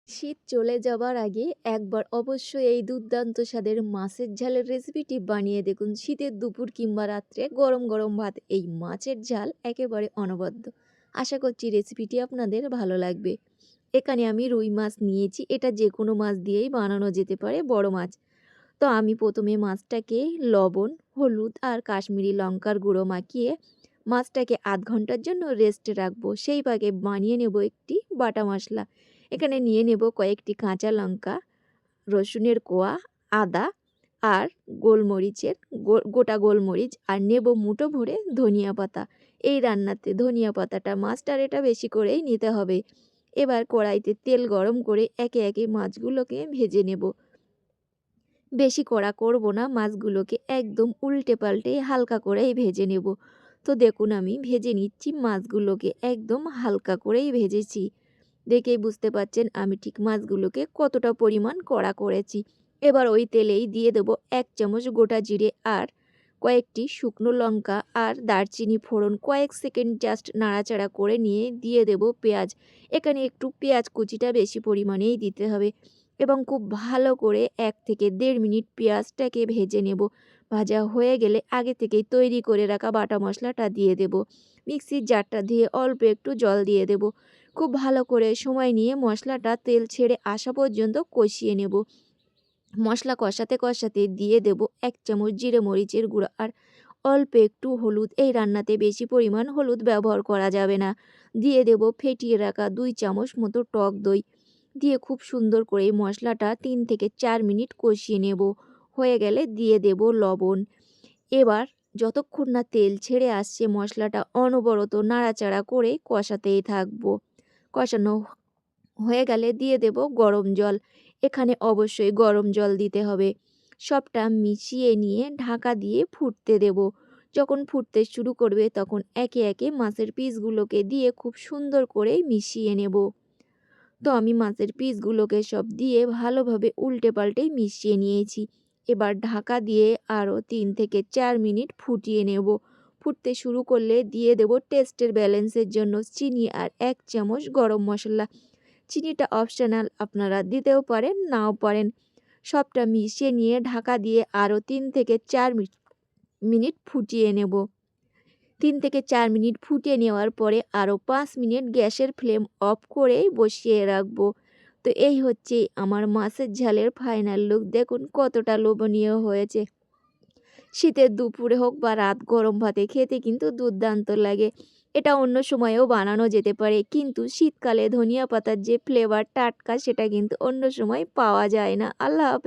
শীত চলে যাবার আগে একবার অবশ্যই এই দুর্দান্ত স্বাদের মাছের ঝালের রেসিপিটি বানিয়ে দেখুন। শীতের দুপুর কিংবা রাত্রে গরম গরম ভাত এই মাছের ঝাল একেবারে অনবদ্য। আশা করছি রেসিপিটি আপনাদের ভালো লাগবে। এখানে আমি রুই মাছ নিয়েছি, এটা যে কোনো মাছ দিয়েই বানানো যেতে পারে, বড় মাছ। তো আমি প্রথমে মাছটাকে লবণ, হলুদ আর কাশ্মীরি লঙ্কার গুঁড়ো মাখিয়ে মাছটাকে আধ ঘন্টার জন্য রেস্টে রাখবো। সেই ভাগে বানিয়ে নেব একটি বাটা মশলা। এখানে নিয়ে নেব কয়েকটি কাঁচা লঙ্কা, রসুনের কোয়া, আদা আর গোলমরিচের গোটা গোলমরিচ, আর নেব মুঠো ভরে ধনিয়া পাতা। এই রান্নাতে ধনিয়া পাতাটা মাছটার এটা বেশি করেই নিতে হবে। এবার কড়াইতে তেল গরম করে একে একে মাছগুলোকে ভেজে নেব। বেশি কড়া করব না, মাছগুলোকে একদম উল্টে পাল্টে হালকা করেই ভেজে নেব। তো দেখুন আমি ভেজে নিচ্ছি, মাছগুলোকে একদম হালকা করেই ভেজেছি। দেখেই বুঝতে পারছেন আমি ঠিক মাছগুলোকে কতটা পরিমাণ কড়া করেছি। এবার ওই তেলেই দিয়ে দেবো 1 চামচ গোটা জিরে আর কয়েকটি শুকনো লঙ্কা আর দারচিনি ফোড়ন। কয়েক সেকেন্ড জাস্ট নাড়াচাড়া করে নিয়ে দিয়ে দেব পেঁয়াজ। এখানে একটু পেঁয়াজ কুচিটা বেশি পরিমাণেই দিতে হবে এবং খুব ভালো করে 1 থেকে 1.5 মিনিট পেঁয়াজটাকে ভেজে নেব। ভাজা হয়ে গেলে আগে থেকেই তৈরি করে রাখা বাটা মশলাটা দিয়ে দেব। মিক্সির জারটা দিয়ে অল্প একটু জল দিয়ে দেব। খুব ভালো করে সময় নিয়ে মশলাটা তেল ছেড়ে আসা পর্যন্ত কষিয়ে নেব। মশলা কষাতে কষাতে দিয়ে দেব 1 চামচ জিরে মরিচের গুঁড়ো আর অল্প একটু হলুদ। এই রান্নাতে বেশি পরিমাণ হলুদ ব্যবহার করা যাবে না। দিয়ে দেব ফেটিয়ে রাখা 2 চামচ মতো টক দই। দিয়ে খুব সুন্দর করে এই মশলাটা 3 থেকে 4 মিনিট কষিয়ে নেব। হয়ে গেলে দিয়ে দেব লবণ। এবার যতক্ষণ না তেল ছেড়ে আসছে মশলাটা অনবরত নাড়াচাড়া করে কষাতেই থাকবো। কষানো হয়ে গেলে দিয়ে দেব গরম জল। এখানে অবশ্যই গরম জল দিতে হবে। সবটা মিশিয়ে নিয়ে ঢাকা দিয়ে ফুটতে দেব। যখন ফুটতে শুরু করবে তখন একে একে মাছের পিসগুলোকে দিয়ে খুব সুন্দর করে মিশিয়ে নেব। তো আমি মাছের পিসগুলোকে সব দিয়ে ভালোভাবে উল্টে পাল্টে মিশিয়ে নিয়েছি। এবার ঢাকা দিয়ে আরও 3 থেকে 4 মিনিট ফুটিয়ে নেব। ফুটতে শুরু করলে দিয়ে দেব টেস্টের ব্যালেন্সের জন্য চিনি আর 1 চামচ গরম মশলা। চিনিটা অপশনাল, আপনারা দিতেও পারেন নাও পারেন। সবটা মিশিয়ে নিয়ে ঢাকা দিয়ে আরও 3 থেকে 4 মিনিট ফুটিয়ে নেব। 3 থেকে 4 মিনিট ফুটিয়ে নেওয়ার পরে আরও 5 মিনিট গ্যাসের ফ্লেম অফ করেই বসিয়ে রাখবো। তো এই হচ্ছে আমার মাছের ঝালের ফাইনাল লুক। দেখুন কতটা লোভনীয় হয়েছে। শীতের দুপুরে হোক বা রাত গরম ভাতে খেতে কিন্তু দুর্দান্ত লাগে। এটা অন্য সময়েও বানানো যেতে পারে, কিন্তু শীতকালে ধনিয়া পাতার যে ফ্লেভার টাটকা সেটা কিন্তু অন্য সময় পাওয়া যায় না। আল্লাহ হাফেজ।